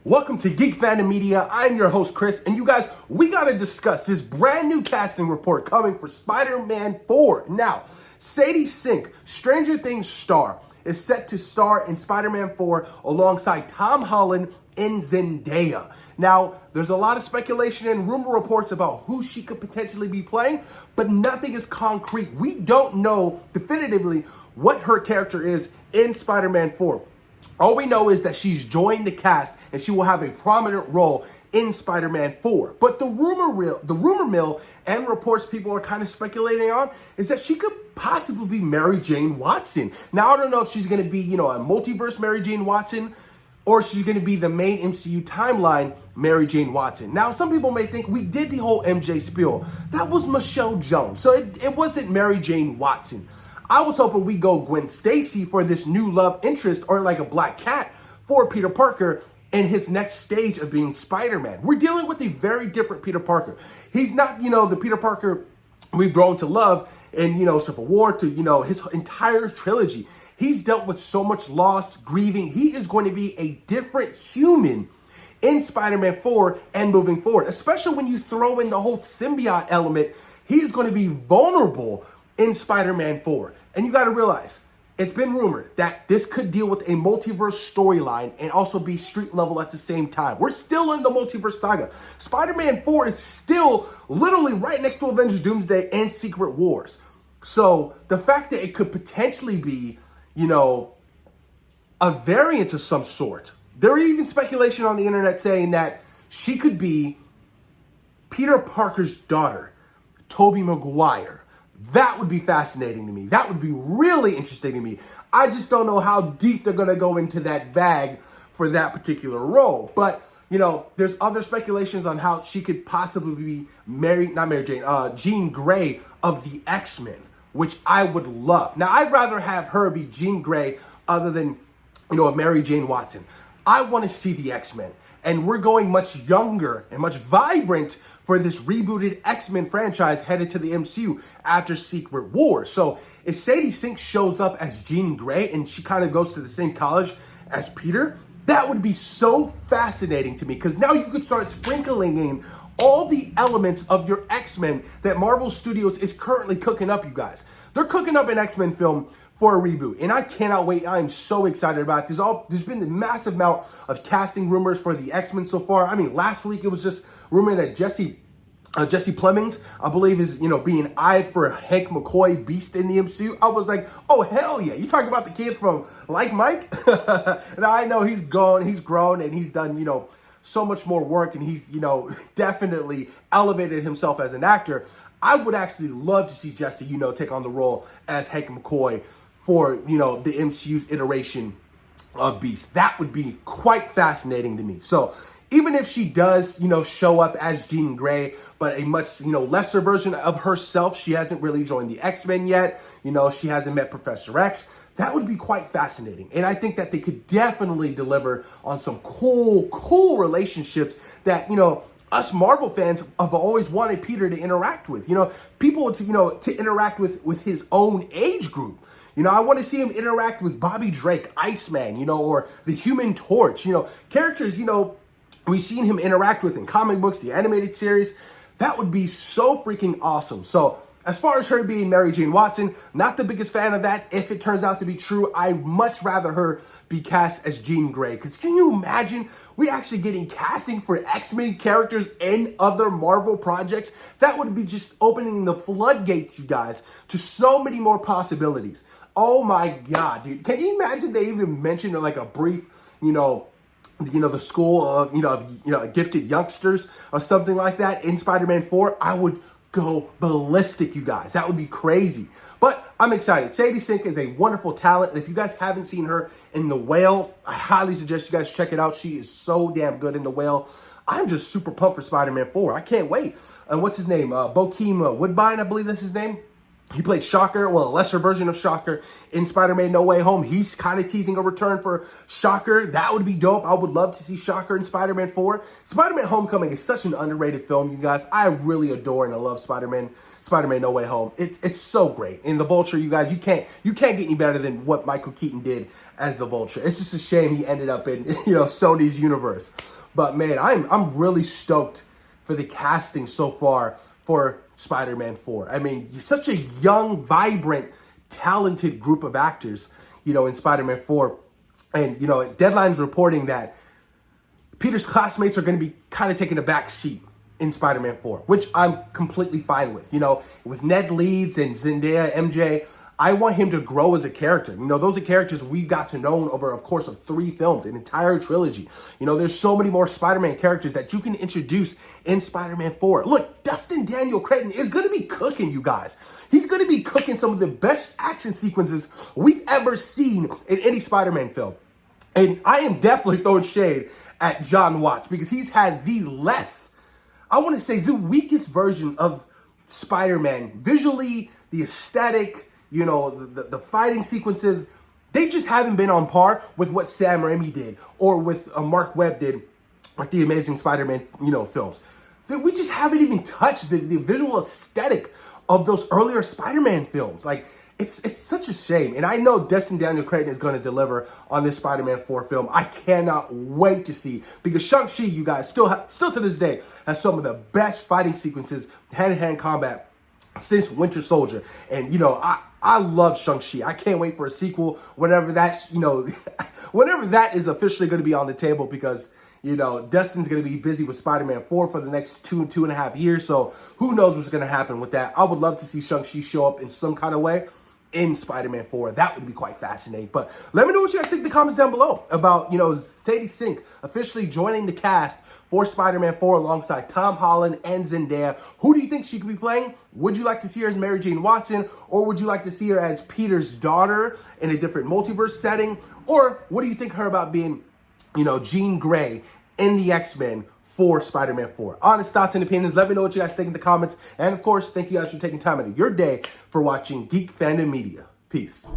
Welcome to Geek Fandom Media. I'm your host, Chris, and you guys, we gotta discuss this brand new casting report coming for Spider-Man 4. Now, Sadie Sink, Stranger Things star, is set to star in Spider-Man 4 alongside Tom Holland and Zendaya. Now, there's a lot of speculation and rumor reports about who she could potentially be playing, but nothing is concrete. We don't know definitively what her character is in Spider-Man 4. All we know is that she's joined the cast and she will have a prominent role in Spider-Man 4. But the rumor mill and reports people are kind of speculating on is that she could possibly be Mary Jane Watson. Now, I don't know if she's going to be, a multiverse Mary Jane Watson or she's going to be the main MCU timeline Mary Jane Watson. Now, some people may think we did the whole MJ spiel. That was Michelle Jones. So it wasn't Mary Jane Watson. I was hoping we go Gwen Stacy for this new love interest, or like a Black Cat for Peter Parker in his next stage of being Spider-Man. We're dealing with a very different Peter Parker. He's not, the Peter Parker we've grown to love in, Civil War to, his entire trilogy. He's dealt with so much loss, grieving. He is going to be a different human in Spider-Man 4 and moving forward, especially when you throw in the whole symbiote element. He's going to be vulnerable in Spider-Man 4. And you got to realize, it's been rumored that this could deal with a multiverse storyline and also be street level at the same time. We're still in the multiverse saga. Spider-Man 4 is still literally right next to Avengers Doomsday and Secret Wars. So the fact that it could potentially be, a variant of some sort. There are even speculation on the internet saying that she could be Peter Parker's daughter, Tobey Maguire. That would be fascinating to me. That would be really interesting to me. I just don't know how deep they're going to go into that bag for that particular role. But, there's other speculations on how she could possibly be Jean Grey of the X-Men, which I would love. Now, I'd rather have her be Jean Grey other than, a Mary Jane Watson. I want to see the X-Men. And we're going much younger and much vibrant for this rebooted X-Men franchise headed to the MCU after Secret Wars. So if Sadie Sink shows up as Jean Grey and she kind of goes to the same college as Peter, that would be so fascinating to me, because now you could start sprinkling in all the elements of your X-Men that Marvel Studios is currently cooking up, you guys. They're cooking up an X-Men film for a reboot, and I cannot wait. I am so excited about this. There's been a massive amount of casting rumors for the X-Men so far. I mean, last week it was just rumored that Jesse Plemons, I believe, is, being eyed for Hank McCoy Beast in the MCU. I was like, oh, hell yeah. You talking about the kid from Like Mike? Now, I know he's grown, and he's done, so much more work, and he's, definitely elevated himself as an actor. I would actually love to see Jesse, take on the role as Hank McCoy for, the MCU's iteration of Beast. That would be quite fascinating to me. So even if she does, show up as Jean Grey, but a much, lesser version of herself, she hasn't really joined the X-Men yet. She hasn't met Professor X. That would be quite fascinating. And I think that they could definitely deliver on some cool relationships that, us Marvel fans have always wanted Peter to interact with. People to interact with his own age group. I want to see him interact with Bobby Drake, Iceman, or the Human Torch. Characters, we've seen him interact with in comic books, the animated series. That would be so freaking awesome. So as far as her being Mary Jane Watson, not the biggest fan of that. If it turns out to be true, I'd much rather her be cast as Jean Grey. Because can you imagine we actually getting casting for X-Men characters in other Marvel projects? That would be just opening the floodgates, you guys, to so many more possibilities. Oh my God, dude. Can you imagine they even mentioned like a brief, the school of, gifted youngsters or something like that in Spider-Man 4? I would go ballistic, you guys. That would be crazy. But I'm excited. Sadie Sink is a wonderful talent. And if you guys haven't seen her in The Whale, I highly suggest you guys check it out. She is so damn good in The Whale. I'm just super pumped for Spider-Man 4. I can't wait. And what's his name? Bokeem Woodbine, I believe that's his name. He played Shocker, well, a lesser version of Shocker in Spider-Man No Way Home. He's kind of teasing a return for Shocker. That would be dope. I would love to see Shocker in Spider-Man 4. Spider-Man Homecoming is such an underrated film, you guys. I really adore and I love Spider-Man No Way Home. It's so great. And the Vulture, you guys, you can't get any better than what Michael Keaton did as the Vulture. It's just a shame he ended up in, Sony's universe. But man, I'm really stoked for the casting so far for Spider-Man 4. I mean, such a young, vibrant, talented group of actors, in Spider-Man 4. And, Deadline's reporting that Peter's classmates are going to be kind of taking a back seat in Spider-Man 4, which I'm completely fine with. With Ned Leeds and Zendaya, MJ, I want him to grow as a character. Those are characters we got to know over a course of 3 films, an entire trilogy. There's so many more Spider-Man characters that you can introduce in Spider-Man 4. Look, Dustin Daniel Cretton is going to be cooking, you guys. He's going to be cooking some of the best action sequences we've ever seen in any Spider-Man film. And I am definitely throwing shade at John Watts because he's had the weakest version of Spider-Man. Visually, the aesthetic, the fighting sequences, they just haven't been on par with what Sam Raimi did or with Mark Webb did with the Amazing Spider-Man, films. We just haven't even touched the visual aesthetic of those earlier Spider-Man films. Like, it's such a shame. And I know Dustin Daniel Cretton is going to deliver on this Spider-Man 4 film. I cannot wait to see, because Shang-Chi, you guys, still to this day, has some of the best fighting sequences, hand-to-hand combat, since Winter Soldier. And, I love Shang-Chi. I can't wait for a sequel whenever that, whenever that is officially going to be on the table, because, Dustin's going to be busy with Spider-Man 4 for the next 2.5 years. So who knows what's going to happen with that. I would love to see Shang-Chi show up in some kind of way in Spider-Man 4. That would be quite fascinating. But let me know what you guys think in the comments down below about, Sadie Sink officially joining the cast for Spider-Man 4 alongside Tom Holland and Zendaya. Who do you think she could be playing? Would you like to see her as Mary Jane Watson? Or would you like to see her as Peter's daughter in a different multiverse setting? Or what do you think her about being, Jean Grey in the X-Men for Spider-Man 4? Honest thoughts and opinions. Let me know what you guys think in the comments. And of course, thank you guys for taking time out of your day for watching Geek Fandom Media. Peace.